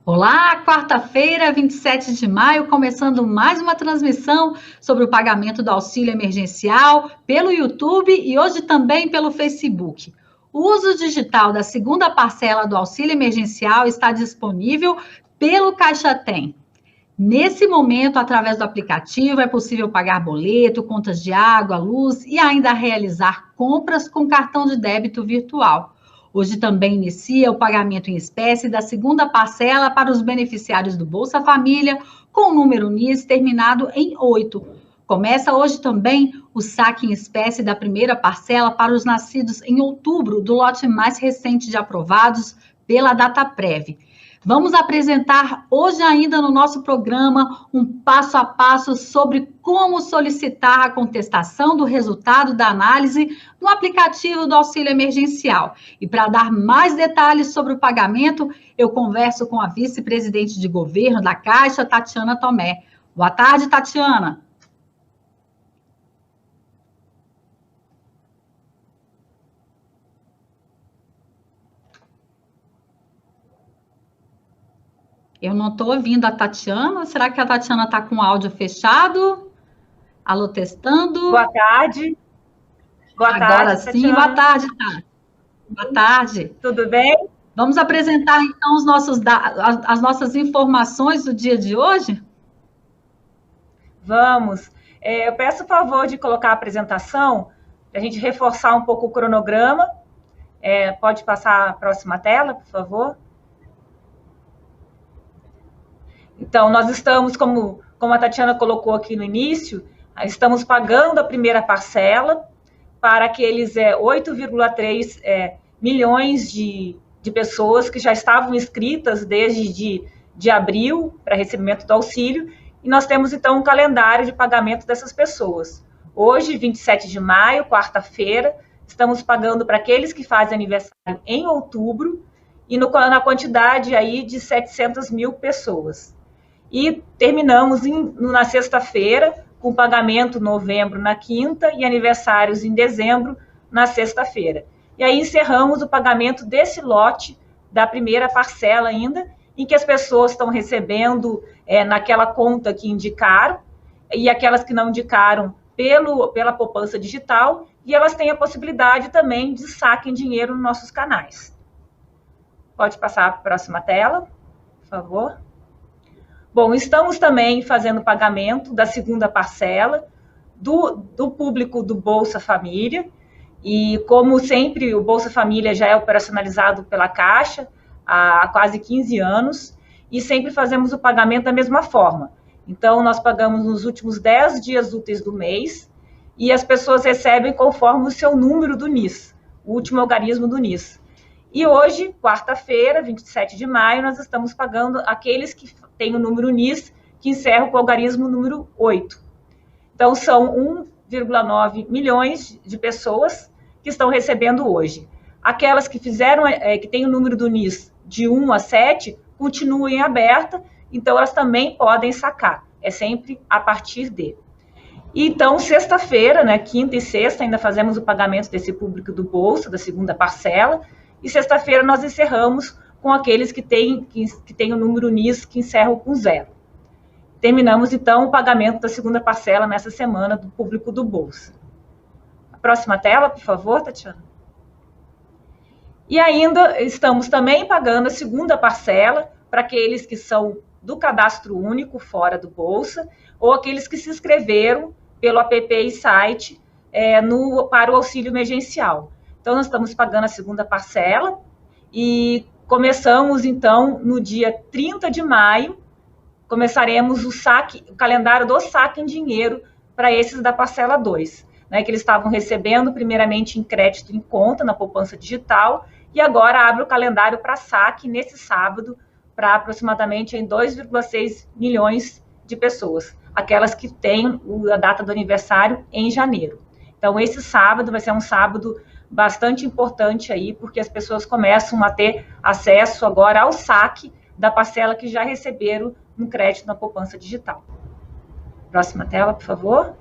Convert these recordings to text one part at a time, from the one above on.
Olá, quarta-feira, 27 de maio, começando mais uma transmissão sobre o pagamento do auxílio emergencial pelo YouTube e hoje também pelo Facebook. O uso digital da segunda parcela do auxílio emergencial está disponível pelo Caixa Tem. Nesse momento, através do aplicativo, é possível pagar boleto, contas de água, luz e ainda realizar compras com cartão de débito virtual. Hoje também inicia o pagamento em espécie da segunda parcela para os beneficiários do Bolsa Família, com o número NIS terminado em 8. Começa hoje também o saque em espécie da primeira parcela para os nascidos em outubro, do lote mais recente de aprovados pela Dataprev. Vamos apresentar hoje ainda no nosso programa um passo a passo sobre como solicitar a contestação do resultado da análise no aplicativo do auxílio emergencial. E para dar mais detalhes sobre o pagamento, eu converso com a vice-presidente de governo da Caixa, Tatiana Tomé. Boa tarde, Tatiana. Eu não estou ouvindo a Tatiana. Será que a Tatiana está com o áudio fechado? Alô, testando. Boa tarde. Agora sim. Tatiana. Boa tarde, Tati. Boa tarde. Tudo bem? Vamos apresentar, então, as nossas informações do dia de hoje? Vamos. Eu peço o favor de colocar a apresentação, para a gente reforçar um pouco o cronograma. Pode passar a próxima tela, por favor? Então, nós estamos, como a Tatiana colocou aqui no início, estamos pagando a primeira parcela para aqueles 8,3 milhões de pessoas que já estavam inscritas desde de abril para recebimento do auxílio, e nós temos, então, um calendário de pagamento dessas pessoas. Hoje, 27 de maio, quarta-feira, estamos pagando para aqueles que fazem aniversário em outubro, e na quantidade aí de 700 mil pessoas. E terminamos na sexta-feira, com pagamento novembro na quinta e aniversários em dezembro na sexta-feira. E aí encerramos o pagamento desse lote da primeira parcela ainda, em que as pessoas estão recebendo naquela conta que indicaram, e aquelas que não indicaram pela poupança digital, e elas têm a possibilidade também de saque em dinheiro nos nossos canais. Pode passar para a próxima tela, por favor. Bom, estamos também fazendo pagamento da segunda parcela do público do Bolsa Família, e como sempre o Bolsa Família já é operacionalizado pela Caixa há quase 15 anos, e sempre fazemos o pagamento da mesma forma. Então, nós pagamos nos últimos 10 dias úteis do mês, e as pessoas recebem conforme o seu número do NIS, o último algarismo do NIS. E hoje, quarta-feira, 27 de maio, nós estamos pagando aqueles que têm o número NIS, que encerra com o algarismo número 8. Então, são 1,9 milhões de pessoas que estão recebendo hoje. Aquelas que que têm o número do NIS de 1 a 7, continuem aberta, então elas também podem sacar. É sempre a partir de. Então, sexta-feira, né, quinta e sexta, ainda fazemos o pagamento desse público do Bolsa, da segunda parcela, e sexta-feira nós encerramos com aqueles que têm o número NIS que encerram com 0. Terminamos, então, o pagamento da segunda parcela nessa semana do público do Bolsa. A próxima tela, por favor, Tatiana. E ainda estamos também pagando a segunda parcela para aqueles que são do cadastro único fora do Bolsa, ou aqueles que se inscreveram pelo app e site para o auxílio emergencial. Então, nós estamos pagando a segunda parcela e começamos, então, no dia 30 de maio, começaremos o calendário do saque em dinheiro para esses da parcela 2, né, que eles estavam recebendo primeiramente em crédito em conta, na poupança digital, e agora abre o calendário para saque nesse sábado para aproximadamente 2,6 milhões de pessoas, aquelas que têm a data do aniversário em janeiro. Então, esse sábado vai ser um sábado bastante importante aí, porque as pessoas começam a ter acesso agora ao saque da parcela que já receberam no crédito na poupança digital. Próxima tela, por favor.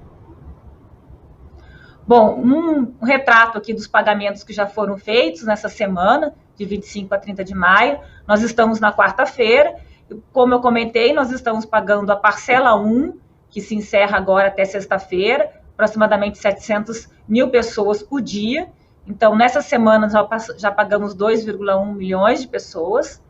Bom, um retrato aqui dos pagamentos que já foram feitos nessa semana, de 25 a 30 de maio. Nós estamos na quarta-feira Como eu comentei, nós estamos pagando a parcela 1, que se encerra agora até sexta-feira, aproximadamente 700 mil pessoas por dia. Então, nessa semana, já pagamos 2,1 milhões de pessoas.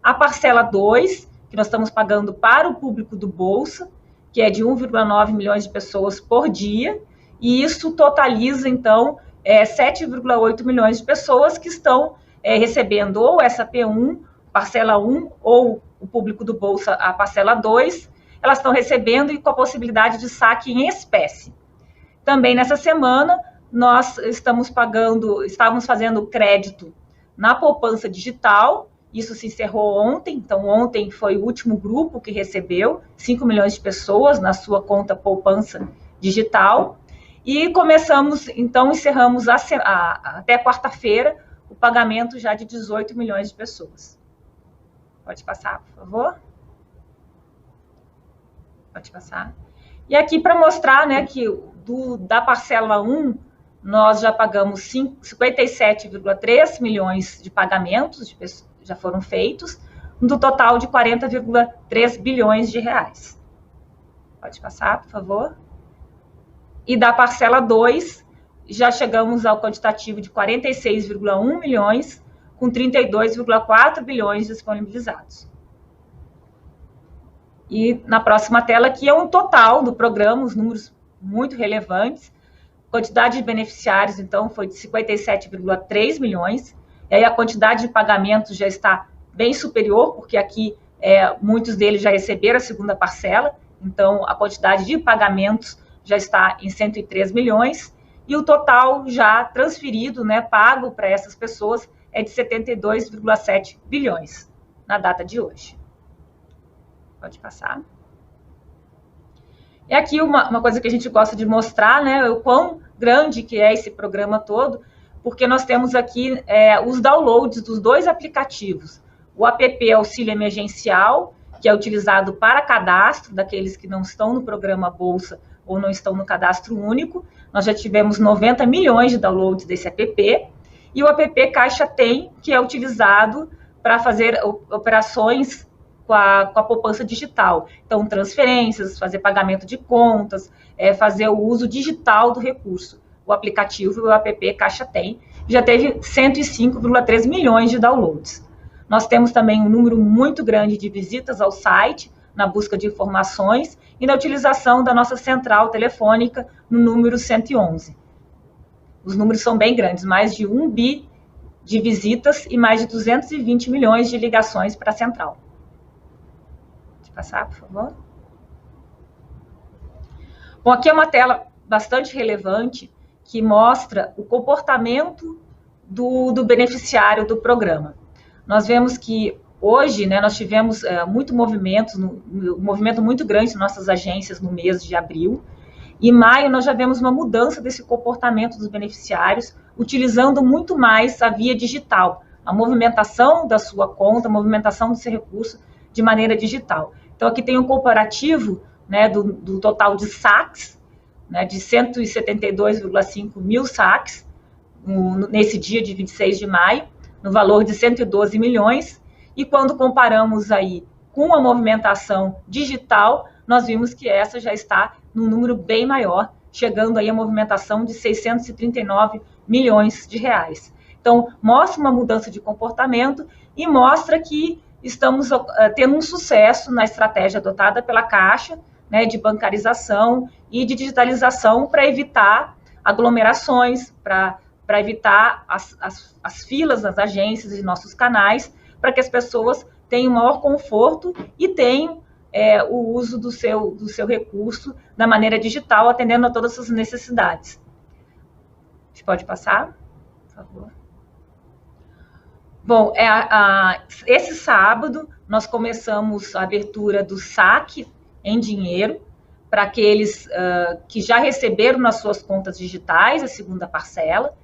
A parcela 2, que nós estamos pagando para o público do Bolsa, que é de 1,9 milhões de pessoas por dia, e isso totaliza, então, 7,8 milhões de pessoas que estão recebendo ou essa P1, parcela 1, ou o público do Bolsa, a parcela 2, elas estão recebendo e com a possibilidade de saque em espécie. Também nessa semana, nós estávamos fazendo crédito na poupança digital. Isso se encerrou ontem, então ontem foi o último grupo que recebeu 5 milhões de pessoas na sua conta poupança digital. E começamos, então encerramos até quarta-feira o pagamento já de 18 milhões de pessoas. Pode passar, por favor? Pode passar. E aqui para mostrar, né, que da parcela 1, nós já pagamos 57,3 milhões de pagamentos, já foram feitos, do total de 40,3 bilhões de reais. Pode passar, por favor. E da parcela 2, já chegamos ao quantitativo de 46,1 milhões, com 32,4 bilhões disponibilizados. E na próxima tela aqui é um total do programa, os números muito relevantes. Quantidade de beneficiários, então, foi de 57,3 milhões. E aí a quantidade de pagamentos já está bem superior, porque aqui muitos deles já receberam a segunda parcela. Então, a quantidade de pagamentos já está em 103 milhões. E o total já transferido, né, pago para essas pessoas, é de 72,7 bilhões na data de hoje. Pode passar. E aqui uma coisa que a gente gosta de mostrar, né, o quão grande que é esse programa todo, porque nós temos aqui os downloads dos dois aplicativos. O app Auxílio Emergencial, que é utilizado para cadastro daqueles que não estão no programa Bolsa ou não estão no cadastro único. Nós já tivemos 90 milhões de downloads desse app. E o app Caixa Tem, que é utilizado para fazer operações com a poupança digital. Então, transferências, fazer pagamento de contas, fazer o uso digital do recurso. O aplicativo, o app Caixa Tem, já teve 105,3 milhões de downloads. Nós temos também um número muito grande de visitas ao site, na busca de informações e na utilização da nossa central telefônica no número 111. Os números são bem grandes, mais de 1 bi de visitas e mais de 220 milhões de ligações para a central. Passar, por favor. Bom, aqui é uma tela bastante relevante que mostra o comportamento do beneficiário do programa. Nós vemos que hoje, né, nós tivemos um movimento muito grande nas nossas agências no mês de abril. Em maio, nós já vemos uma mudança desse comportamento dos beneficiários, utilizando muito mais a via digital, a movimentação da sua conta, a movimentação do seu recurso de maneira digital. Então, aqui tem um comparativo, né, do total de saques, né, de 172,5 mil saques, nesse dia de 26 de maio, no valor de 112 milhões. E quando comparamos aí com a movimentação digital, nós vimos que essa já está num número bem maior, chegando aí a movimentação de 639 milhões de reais. Então, mostra uma mudança de comportamento e mostra que estamos tendo um sucesso na estratégia adotada pela Caixa, né, de bancarização e de digitalização para evitar aglomerações, para evitar as filas nas agências e nossos canais, para que as pessoas tenham maior conforto e tenham o uso do seu recurso da maneira digital, atendendo a todas as suas necessidades. A gente pode passar, por favor. Bom, esse sábado nós começamos a abertura do saque em dinheiro para aqueles que já receberam nas suas contas digitais a segunda parcela.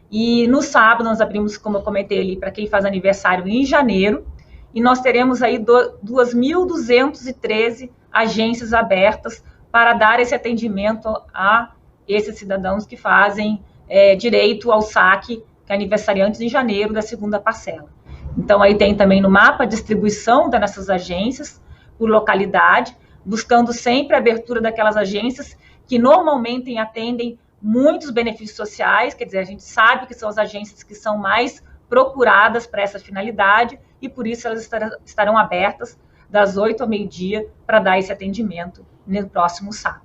E no sábado nós abrimos, como eu comentei ali, para quem faz aniversário em janeiro. E nós teremos aí 2.213 agências abertas para dar esse atendimento a esses cidadãos que fazem direito ao saque, que é aniversariantes em janeiro da segunda parcela. Então, aí tem também no mapa a distribuição dessas agências por localidade, buscando sempre a abertura daquelas agências que normalmente atendem muitos benefícios sociais, quer dizer, a gente sabe que são as agências que são mais procuradas para essa finalidade e por isso elas estarão abertas das 8 ao meio-dia para dar esse atendimento no próximo sábado.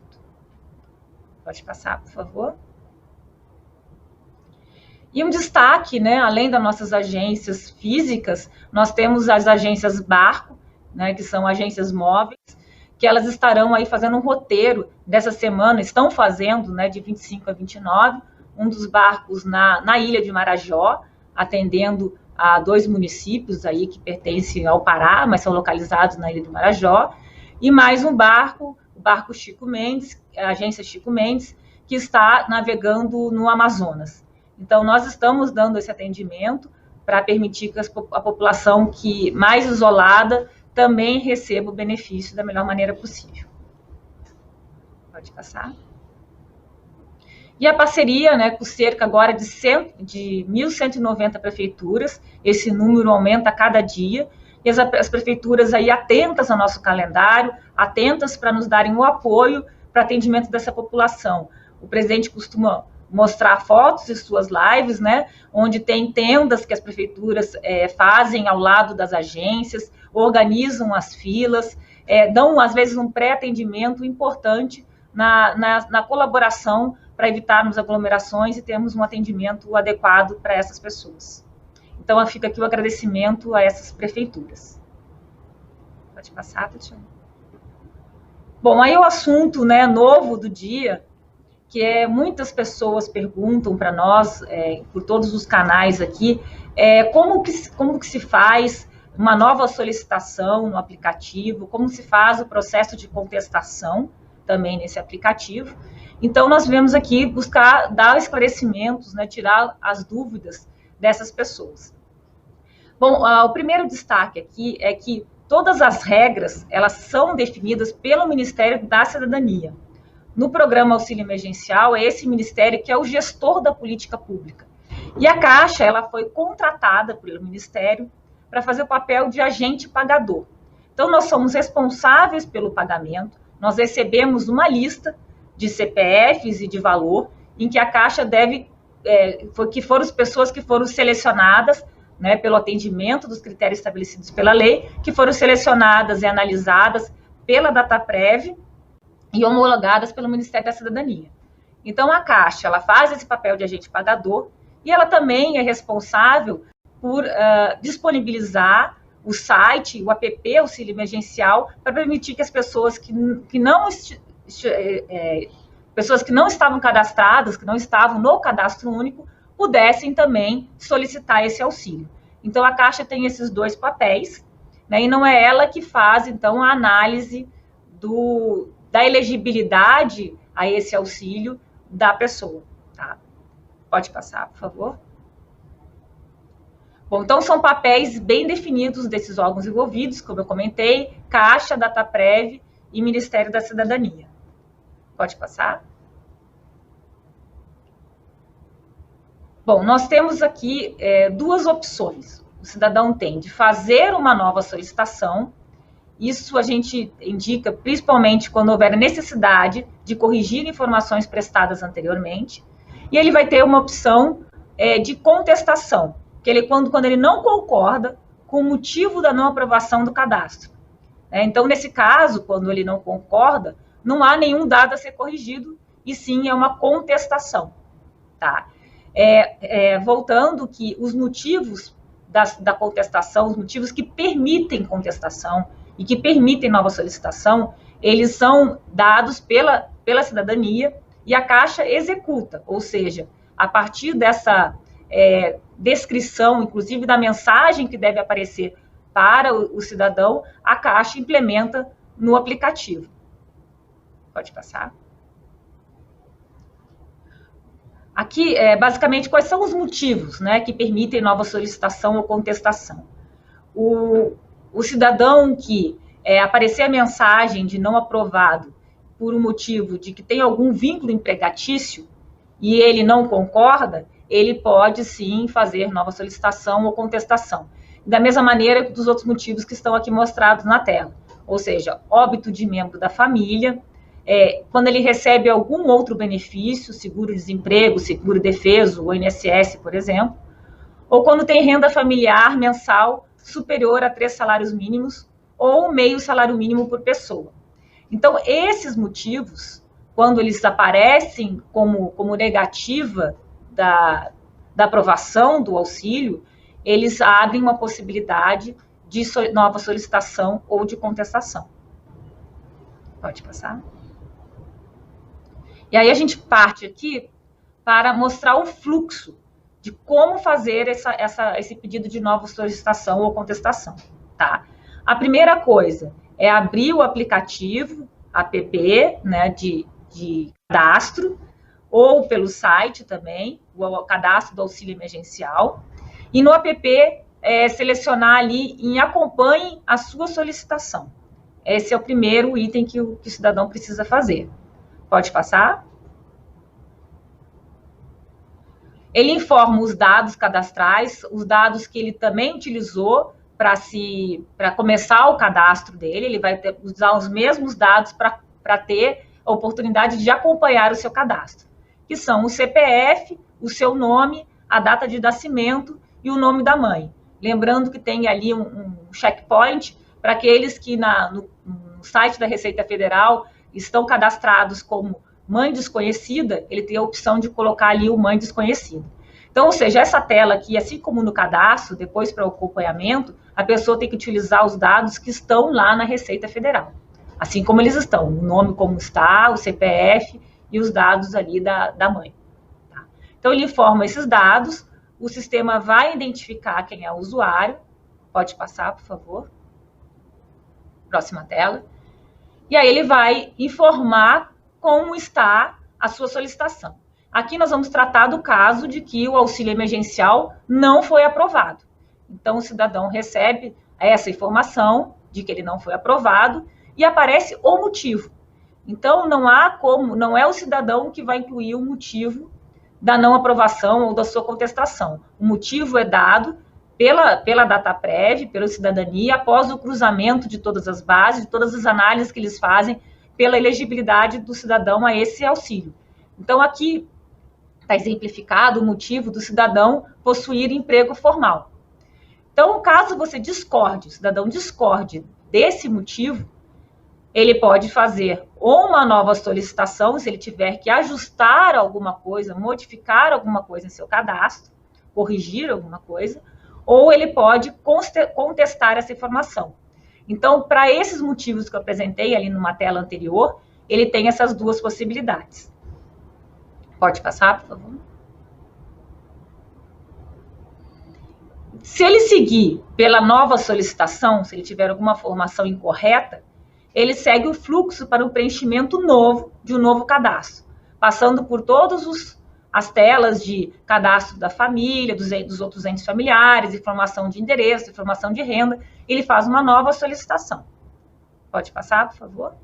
Pode passar, por favor. E um destaque, né, além das nossas agências físicas, nós temos as agências barco, né, que são agências móveis, que elas estarão aí fazendo um roteiro dessa semana, estão fazendo, né, de 25 a 29, um dos barcos na ilha de Marajó, atendendo a 2 municípios aí que pertencem ao Pará, mas são localizados na ilha de Marajó, e mais um barco, o barco Chico Mendes, a agência Chico Mendes, que está navegando no Amazonas. Então, nós estamos dando esse atendimento para permitir que a população que mais isolada também receba o benefício da melhor maneira possível. Pode passar. E a parceria, né, com cerca agora de 1.190 prefeituras, esse número aumenta a cada dia, e as prefeituras aí atentas ao nosso calendário, atentas para nos darem o apoio para atendimento dessa população. O presidente costuma mostrar fotos de suas lives, né, onde tem tendas que as prefeituras fazem ao lado das agências, organizam as filas, dão, às vezes, um pré-atendimento importante na colaboração para evitarmos aglomerações e termos um atendimento adequado para essas pessoas. Então, fica aqui o agradecimento a essas prefeituras. Pode passar, Tatiana. Bom, aí o assunto, né, novo do dia, que muitas pessoas perguntam para nós, por todos os canais aqui, como que se faz uma nova solicitação no aplicativo, como se faz o processo de contestação também nesse aplicativo. Então, nós viemos aqui buscar dar esclarecimentos, né, tirar as dúvidas dessas pessoas. Bom, o primeiro destaque aqui é que todas as regras, elas são definidas pelo Ministério da Cidadania. No programa Auxílio Emergencial, é esse ministério que é o gestor da política pública. E a Caixa, ela foi contratada pelo Ministério para fazer o papel de agente pagador. Então, nós somos responsáveis pelo pagamento, nós recebemos uma lista de CPFs e de valor, em que a Caixa deve, que foram as pessoas que foram selecionadas, né, pelo atendimento dos critérios estabelecidos pela lei, que foram selecionadas e analisadas pela Dataprev e homologadas pelo Ministério da Cidadania. Então, a Caixa, ela faz esse papel de agente pagador e ela também é responsável por disponibilizar o site, o app Auxílio Emergencial, para permitir que as pessoas que não estavam cadastradas, que não estavam no cadastro único, pudessem também solicitar esse auxílio. Então, a Caixa tem esses 2 papéis, né, e não é ela que faz, então, a análise da elegibilidade a esse auxílio da pessoa. Tá? Pode passar, por favor. Bom, então, são papéis bem definidos desses órgãos envolvidos, como eu comentei, Caixa, Dataprev e Ministério da Cidadania. Pode passar. Bom, nós temos aqui 2 opções. O cidadão tem de fazer uma nova solicitação. Isso a gente indica principalmente quando houver necessidade de corrigir informações prestadas anteriormente. E ele vai ter uma opção de contestação, que quando ele não concorda com o motivo da não aprovação do cadastro. Então, nesse caso, quando ele não concorda, não há nenhum dado a ser corrigido, e sim é uma contestação. Tá? Voltando que os motivos da contestação, os motivos que permitem contestação e que permitem nova solicitação, eles são dados pela cidadania e a Caixa executa, ou seja, a partir dessa descrição, inclusive da mensagem que deve aparecer para o cidadão, a Caixa implementa no aplicativo. Pode passar. Aqui, basicamente, quais são os motivos, né, que permitem nova solicitação ou contestação? O cidadão que aparecer a mensagem de não aprovado por um motivo de que tem algum vínculo empregatício e ele não concorda, ele pode, sim, fazer nova solicitação ou contestação. da mesma maneira dos outros motivos que estão aqui mostrados na tela. Ou seja, óbito de membro da família, quando ele recebe algum outro benefício, seguro-desemprego, seguro-defeso, o INSS, por exemplo, ou quando tem renda familiar mensal superior a 3 salários mínimos ou meio salário mínimo por pessoa. Então, esses motivos, quando eles aparecem como negativa da aprovação do auxílio, eles abrem uma possibilidade de nova solicitação ou de contestação. Pode passar. E aí a gente parte aqui para mostrar o fluxo de como fazer esse pedido de nova solicitação ou contestação, tá? A primeira coisa é abrir o aplicativo, app, né, de cadastro, ou pelo site também, o cadastro do auxílio emergencial, e no app selecionar ali em acompanhe a sua solicitação. Esse é o primeiro item que o cidadão precisa fazer. Pode passar? Ele informa os dados cadastrais, os dados que ele também utilizou para começar o cadastro dele. Ele vai usar os mesmos dados para ter a oportunidade de acompanhar o seu cadastro, que são o CPF, o seu nome, a data de nascimento e o nome da mãe. Lembrando que tem ali um checkpoint para aqueles que no site da Receita Federal estão cadastrados como mãe desconhecida, ele tem a opção de colocar ali o mãe desconhecida. Então, ou seja, essa tela aqui, assim como no cadastro, depois para o acompanhamento, a pessoa tem que utilizar os dados que estão lá na Receita Federal. Assim como eles estão, o nome como está, o CPF e os dados ali da mãe. Tá? Então, ele informa esses dados, o sistema vai identificar quem é o usuário. Pode passar, por favor. Próxima tela. E aí ele vai informar como está a sua solicitação. Aqui nós vamos tratar do caso de que o auxílio emergencial não foi aprovado. Então, o cidadão recebe essa informação de que ele não foi aprovado e aparece o motivo. Então, não é o cidadão que vai incluir o motivo da não aprovação ou da sua contestação. O motivo é dado pela DataPrev, pela cidadania, após o cruzamento de todas as bases, de todas as análises que eles fazem pela elegibilidade do cidadão a esse auxílio. Então, aqui está exemplificado o motivo do cidadão possuir emprego formal. Então, caso você discorde, o cidadão discorde desse motivo, ele pode fazer ou uma nova solicitação, se ele tiver que ajustar alguma coisa, modificar alguma coisa em seu cadastro, corrigir alguma coisa, ou ele pode contestar essa informação. Então, para esses motivos que eu apresentei ali numa tela anterior, ele tem essas duas possibilidades. Pode passar, por favor? Se ele seguir pela nova solicitação, se ele tiver alguma formação incorreta, ele segue o fluxo para o preenchimento novo de um novo cadastro, passando por todas as telas de cadastro da família, dos outros entes familiares, informação de endereço, informação de renda, ele faz uma nova solicitação. Pode passar, por favor?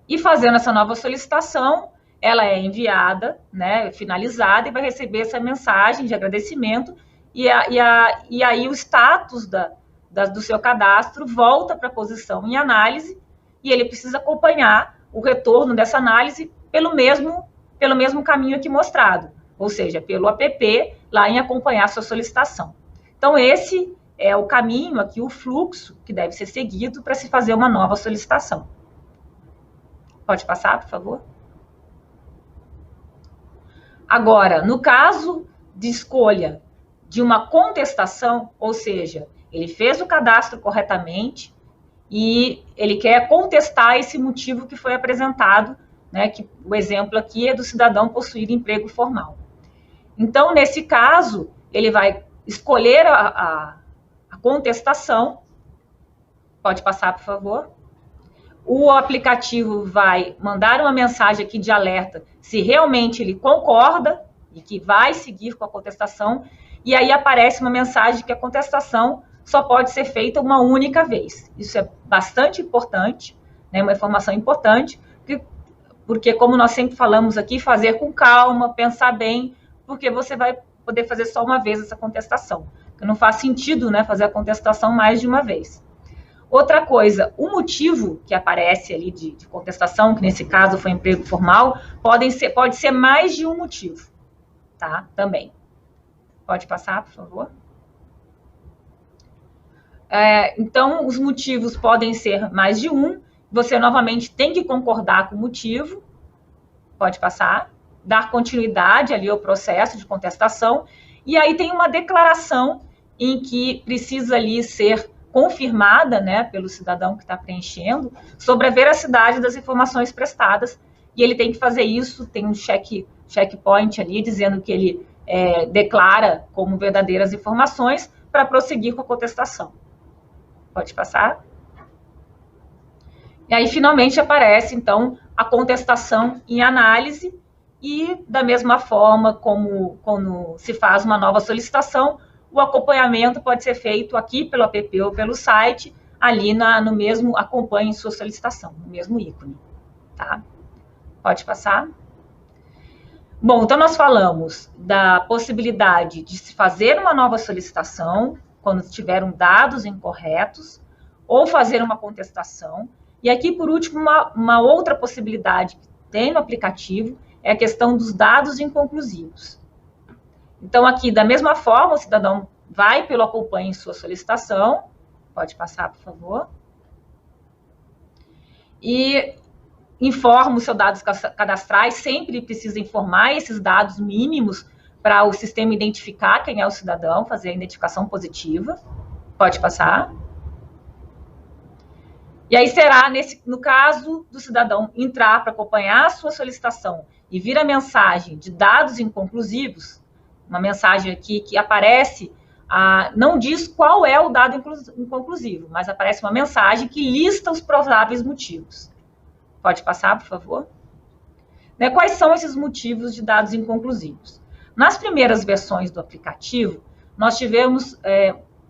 E fazendo essa nova solicitação, ela é enviada, né, finalizada, e vai receber essa mensagem de agradecimento, e aí o status do seu cadastro volta para a posição em análise, e ele precisa acompanhar o retorno dessa análise pelo mesmo caminho aqui mostrado, ou seja, pelo app, lá em acompanhar sua solicitação. Então, esse é o caminho aqui, o fluxo que deve ser seguido para se fazer uma nova solicitação. Pode passar, por favor? Agora, no caso de escolha de uma contestação, ou seja, ele fez o cadastro corretamente e ele quer contestar esse motivo que foi apresentado, né, que o exemplo aqui é do cidadão possuir emprego formal. Então, nesse caso, ele vai escolher a contestação. Pode passar, por favor. O aplicativo vai mandar uma mensagem aqui de alerta se realmente ele concorda e que vai seguir com a contestação, e aí aparece uma mensagem que a contestação só pode ser feita uma única vez. Isso é bastante importante, né, uma informação importante, porque como nós sempre falamos aqui, fazer com calma, pensar bem, porque você vai poder fazer só uma vez essa contestação. Não faz sentido, né, fazer a contestação mais de uma vez. Outra coisa, o motivo que aparece ali de contestação, que nesse caso foi emprego formal, pode ser mais de um motivo, tá? Também. Pode passar, por favor. Então, os motivos podem ser mais de um. Você, novamente, tem que concordar com o motivo. Pode passar. Dar continuidade ali ao processo de contestação. E aí tem uma declaração em que precisa ali ser confirmada, né, pelo cidadão que está preenchendo, sobre a veracidade das informações prestadas, e ele tem que fazer isso, tem um checkpoint ali, dizendo que ele declara como verdadeiras informações para prosseguir com a contestação. Pode passar. E aí, finalmente, aparece, então, a contestação em análise, e da mesma forma como quando se faz uma nova solicitação, o acompanhamento pode ser feito aqui pelo app ou pelo site, ali no mesmo acompanhe sua solicitação, no mesmo ícone, tá? Pode passar. Bom, então nós falamos da possibilidade de se fazer uma nova solicitação, quando tiveram dados incorretos, ou fazer uma contestação. E aqui, por último, uma outra possibilidade que tem no aplicativo é a questão dos dados inconclusivos. Então, aqui, da mesma forma, o cidadão vai pelo acompanhe sua solicitação. Pode passar, por favor. E informa os seus dados cadastrais. Sempre precisa informar esses dados mínimos para o sistema identificar quem é o cidadão, fazer a identificação positiva. Pode passar. E aí será, no caso do cidadão entrar para acompanhar a sua solicitação e vir a mensagem de dados inconclusivos, uma mensagem aqui que aparece, não diz qual é o dado inconclusivo, mas aparece uma mensagem que lista os prováveis motivos. Pode passar, por favor? Quais são esses motivos de dados inconclusivos? Nas primeiras versões do aplicativo, nós tivemos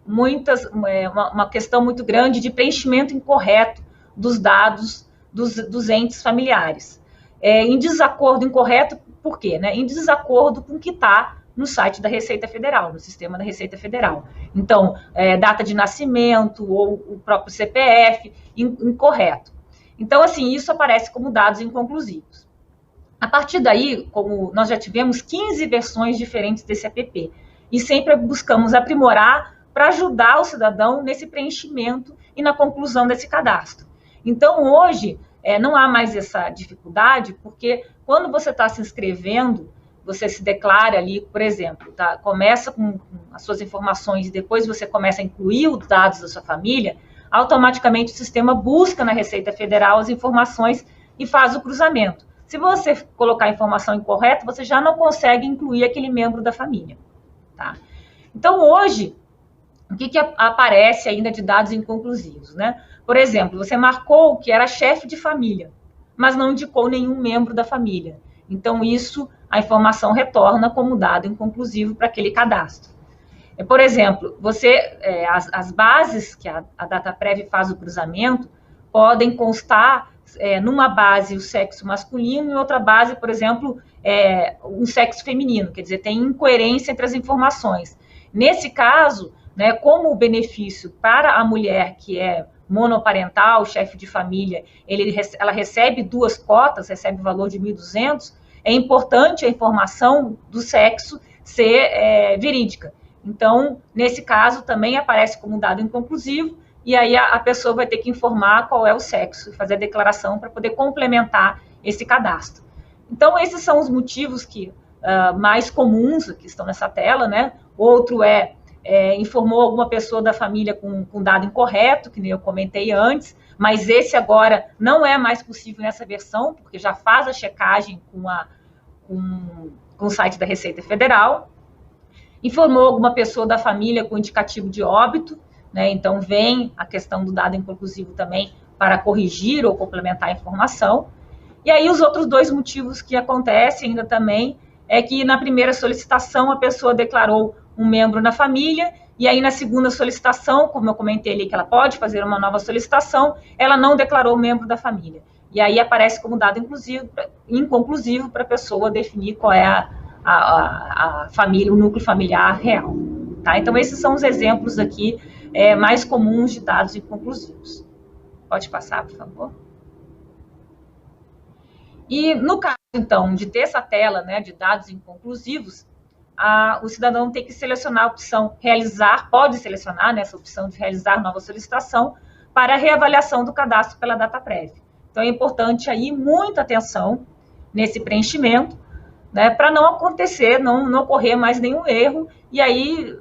uma questão muito grande de preenchimento incorreto dos dados dos entes familiares. Em desacordo, incorreto, por quê? Em desacordo com o que está no site da Receita Federal, no sistema da Receita Federal. Então, data de nascimento ou o próprio CPF, incorreto. Então, assim, isso aparece como dados inconclusivos. A partir daí, como nós já tivemos 15 versões diferentes desse app, e sempre buscamos aprimorar para ajudar o cidadão nesse preenchimento e na conclusão desse cadastro. Então, hoje, não há mais essa dificuldade, porque quando você está se inscrevendo, você se declara ali, por exemplo, tá? Começa com as suas informações e depois você começa a incluir os dados da sua família, automaticamente o sistema busca na Receita Federal as informações e faz o cruzamento. Se você colocar a informação incorreta, você já não consegue incluir aquele membro da família, tá? Então, hoje, o que aparece ainda de dados inconclusivos, né? Por exemplo, você marcou que era chefe de família, mas não indicou nenhum membro da família. Então, a informação retorna como dado inconclusivo para aquele cadastro. Por exemplo, as bases que a DataPrev faz o cruzamento podem constar numa base o sexo masculino e outra base, por exemplo, um sexo feminino, quer dizer, tem incoerência entre as informações. Nesse caso, como o benefício para a mulher que é monoparental, chefe de família, ela recebe 2 cotas, recebe o valor de 1.200, é importante a informação do sexo ser verídica. Então, nesse caso, também aparece como dado inconclusivo, e aí a pessoa vai ter que informar qual é o sexo, e fazer a declaração para poder complementar esse cadastro. Então, esses são os motivos mais comuns que estão nessa tela, né? Outro informou alguma pessoa da família com dado incorreto, que nem eu comentei antes, mas esse agora não é mais possível nessa versão, porque já faz a checagem com o site da Receita Federal. Informou alguma pessoa da família com indicativo de óbito, né? Então vem a questão do dado inconclusivo também para corrigir ou complementar a informação. E aí os outros 2 motivos que acontecem ainda também é que na primeira solicitação a pessoa declarou um membro na família, e aí na segunda solicitação, como eu comentei ali que ela pode fazer uma nova solicitação, ela não declarou o membro da família. E aí aparece como dado inconclusivo para a pessoa definir qual é a família, o núcleo familiar real. tá? Então, esses são os exemplos aqui mais comuns de dados inconclusivos. Pode passar, por favor. E no caso, então, de ter essa tela, né, de dados inconclusivos, o cidadão tem que selecionar a opção realizar, pode selecionar, né, essa opção de realizar nova solicitação para a reavaliação do cadastro pela DataPrev. Então, é importante aí muita atenção nesse preenchimento, né, para não acontecer, não ocorrer mais nenhum erro e aí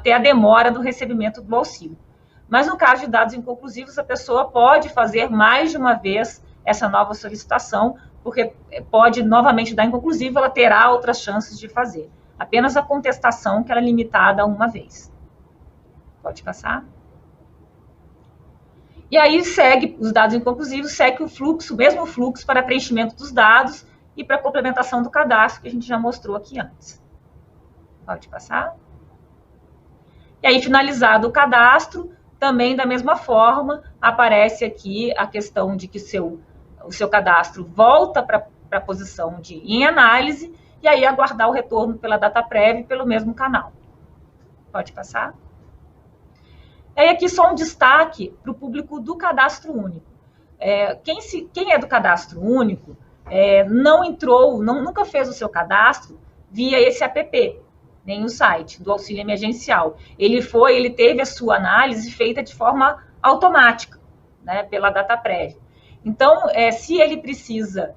ter a demora do recebimento do auxílio. Mas no caso de dados inconclusivos, a pessoa pode fazer mais de uma vez essa nova solicitação, porque pode novamente dar inconclusivo, ela terá outras chances de fazer. Apenas a contestação, que ela é limitada a uma vez. Pode passar. E aí segue, os dados inconclusivos, segue o fluxo, o mesmo fluxo para preenchimento dos dados e para complementação do cadastro, que a gente já mostrou aqui antes. Pode passar. E aí, finalizado o cadastro, também da mesma forma, aparece aqui a questão de que o seu cadastro volta para a posição de em análise, e aí aguardar o retorno pela DataPrev pelo mesmo canal. Pode passar. E aí aqui só um destaque para o público do cadastro único. Quem é do cadastro único não entrou, nunca fez o seu cadastro via esse app, nem o site do auxílio emergencial. Ele teve a sua análise feita de forma automática, né, pela DataPrev. Então, se ele precisa,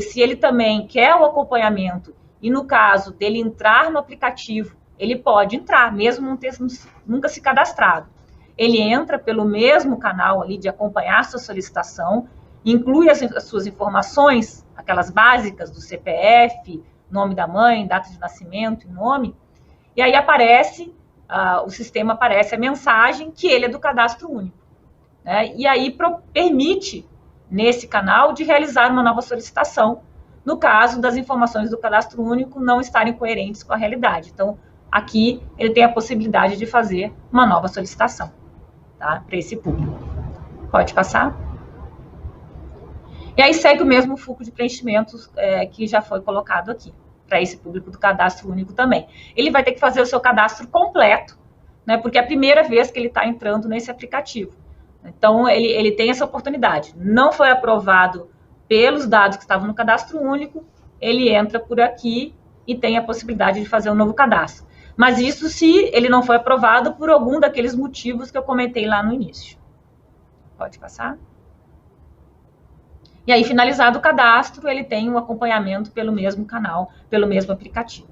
se ele também quer o acompanhamento, e no caso dele entrar no aplicativo, ele pode entrar, mesmo não ter nunca se cadastrado. Ele entra pelo mesmo canal ali de acompanhar sua solicitação, inclui as suas informações, aquelas básicas do CPF, nome da mãe, data de nascimento e nome, e aí o sistema aparece a mensagem que ele é do cadastro único, né? E aí permite, nesse canal, de realizar uma nova solicitação, no caso das informações do cadastro único não estarem coerentes com a realidade. Então, aqui ele tem a possibilidade de fazer uma nova solicitação, tá? Para esse público. Pode passar. E aí segue o mesmo fluxo de preenchimentos que já foi colocado aqui, para esse público do cadastro único também. Ele vai ter que fazer o seu cadastro completo, né, porque é a primeira vez que ele está entrando nesse aplicativo. Então, ele tem essa oportunidade. Não foi aprovado pelos dados que estavam no cadastro único, ele entra por aqui e tem a possibilidade de fazer um novo cadastro. Mas isso se ele não foi aprovado por algum daqueles motivos que eu comentei lá no início. Pode passar. E aí, finalizado o cadastro, ele tem um acompanhamento pelo mesmo canal, pelo mesmo aplicativo.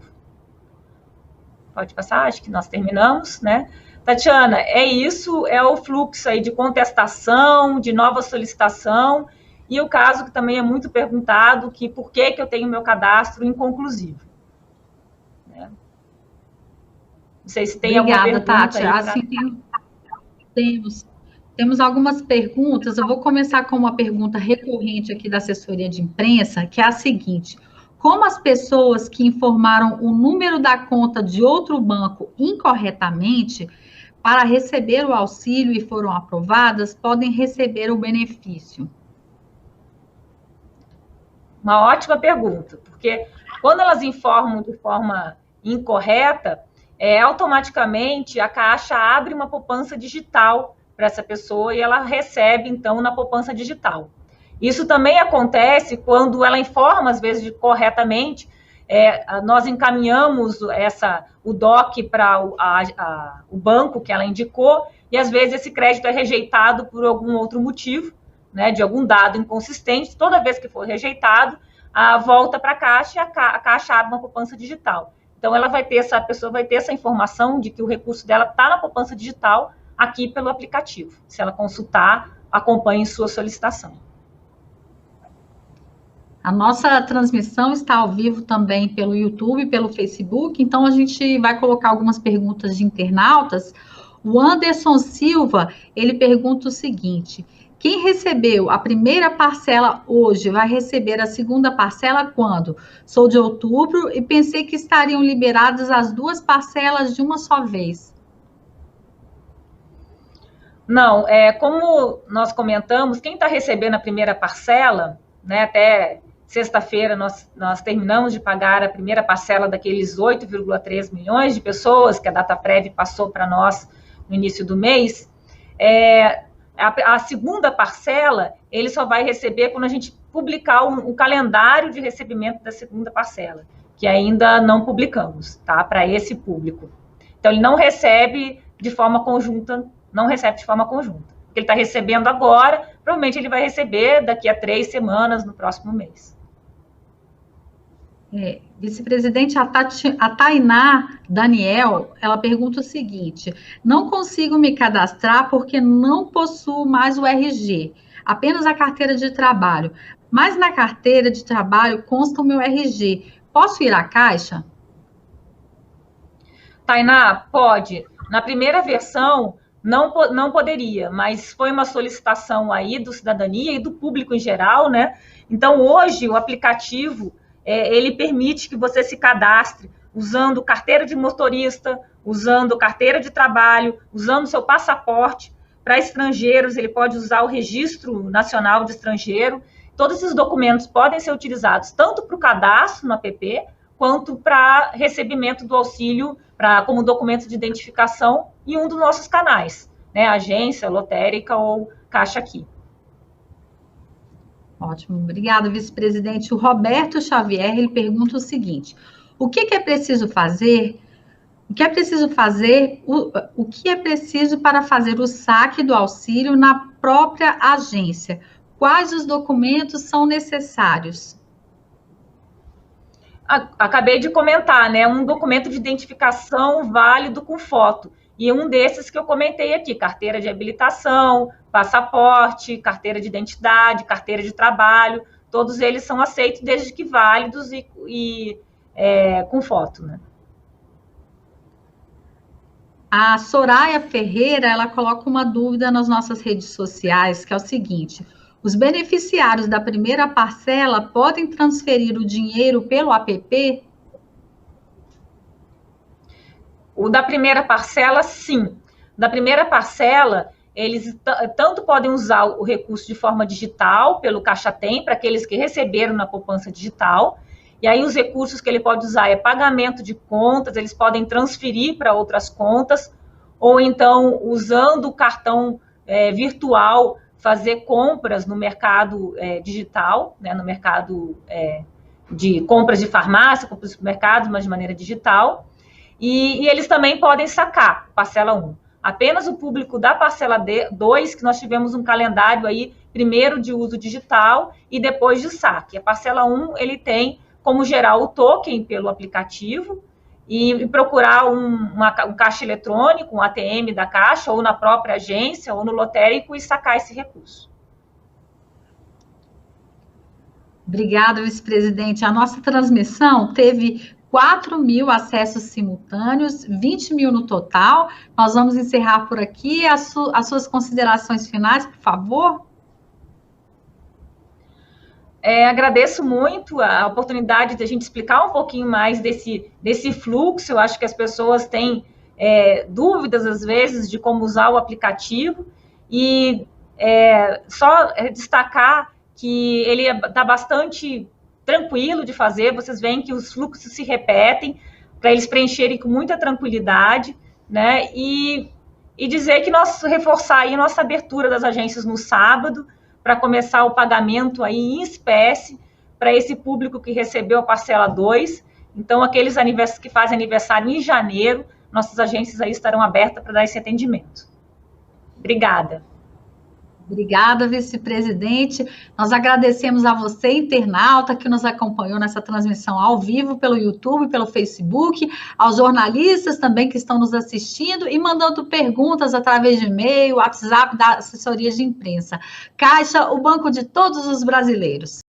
Pode passar, acho que nós terminamos, né? Tatiana, é isso, é o fluxo aí de contestação, de nova solicitação, e o caso que também é muito perguntado, que por que eu tenho meu cadastro inconclusivo. Né? Não sei se tem alguma pergunta. Tati. Assim, temos algumas perguntas. Eu vou começar com uma pergunta recorrente aqui da assessoria de imprensa, que é a seguinte: como as pessoas que informaram o número da conta de outro banco incorretamente para receber o auxílio e foram aprovadas, podem receber o benefício? Uma ótima pergunta, porque quando elas informam de forma incorreta, automaticamente a Caixa abre uma poupança digital para essa pessoa e ela recebe, então, na poupança digital. Isso também acontece quando ela informa, às vezes, corretamente, nós encaminhamos o DOC para o banco que ela indicou, e às vezes esse crédito é rejeitado por algum outro motivo, né, de algum dado inconsistente. Toda vez que for rejeitado, volta para a Caixa e a Caixa abre uma poupança digital. Então, a pessoa vai ter essa informação de que o recurso dela está na poupança digital aqui pelo aplicativo. Se ela consultar, acompanhe sua solicitação. A nossa transmissão está ao vivo também pelo YouTube, pelo Facebook, então a gente vai colocar algumas perguntas de internautas. O Anderson Silva, ele pergunta o seguinte: quem recebeu a primeira parcela hoje vai receber a segunda parcela quando? Sou de outubro e pensei que estariam liberadas as duas parcelas de uma só vez. Não, como nós comentamos, quem está recebendo a primeira parcela, né, até sexta-feira nós terminamos de pagar a primeira parcela daqueles 8,3 milhões de pessoas que a Dataprev passou para nós no início do mês. A segunda parcela, ele só vai receber quando a gente publicar um calendário de recebimento da segunda parcela, que ainda não publicamos, tá? Para esse público. Então, ele não recebe de forma conjunta, O que ele está recebendo agora, provavelmente ele vai receber daqui a 3 semanas, no próximo mês. Vice-presidente, a Tainá Daniel, ela pergunta o seguinte: não consigo me cadastrar porque não possuo mais o RG, apenas a carteira de trabalho, mas na carteira de trabalho consta o meu RG. Posso ir à Caixa? Tainá, pode. Na primeira versão, não poderia, mas foi uma solicitação aí do Cidadania e do público em geral, né? Então, hoje, o aplicativo, ele permite que você se cadastre usando carteira de motorista, usando carteira de trabalho, usando seu passaporte. Para estrangeiros, ele pode usar o Registro Nacional de Estrangeiro. Todos esses documentos podem ser utilizados tanto para o cadastro no app, quanto para recebimento do auxílio como documento de identificação em um dos nossos canais, né? Agência, lotérica ou Caixa Aqui. Ótimo, obrigada, vice-presidente. O Roberto Xavier, ele pergunta o seguinte: o que é preciso fazer? O que é preciso para fazer o saque do auxílio na própria agência? Quais os documentos são necessários? Acabei de comentar, né? Um documento de identificação válido com foto. E um desses que eu comentei aqui: carteira de habilitação, passaporte, carteira de identidade, carteira de trabalho. Todos eles são aceitos desde que válidos e com foto, né? A Soraya Ferreira, ela coloca uma dúvida nas nossas redes sociais, que é o seguinte: os beneficiários da primeira parcela podem transferir o dinheiro pelo app? O da primeira parcela, sim. Da primeira parcela, eles tanto podem usar o recurso de forma digital, pelo Caixa Tem, para aqueles que receberam na poupança digital. E aí os recursos que ele pode usar pagamento de contas, eles podem transferir para outras contas, ou então, usando o cartão virtual, fazer compras no mercado digital, né, no mercado de compras de farmácia, compras de supermercados, mas de maneira digital. E eles também podem sacar parcela 1. Apenas o público da parcela 2, que nós tivemos um calendário aí, primeiro de uso digital e depois de saque. A parcela 1, ele tem como gerar o token pelo aplicativo e procurar um caixa eletrônico, um ATM da Caixa, ou na própria agência, ou no lotérico, e sacar esse recurso. Obrigada, vice-presidente. A nossa transmissão teve 4.000 acessos simultâneos, 20.000 no total. Nós vamos encerrar por aqui. As suas considerações finais, por favor. Agradeço muito a oportunidade de a gente explicar um pouquinho mais desse fluxo. Eu acho que as pessoas têm dúvidas, às vezes, de como usar o aplicativo. E só destacar que ele está bastante tranquilo de fazer. Vocês veem que os fluxos se repetem, para eles preencherem com muita tranquilidade, né? E dizer que reforçar aí a nossa abertura das agências no sábado, para começar o pagamento aí em espécie para esse público que recebeu a parcela 2. Então, aqueles que fazem aniversário em janeiro, nossas agências aí estarão abertas para dar esse atendimento. Obrigada. Obrigada, vice-presidente. Nós agradecemos a você, internauta, que nos acompanhou nessa transmissão ao vivo pelo YouTube, pelo Facebook, aos jornalistas também que estão nos assistindo e mandando perguntas através de e-mail, WhatsApp da assessoria de imprensa. Caixa, o banco de todos os brasileiros.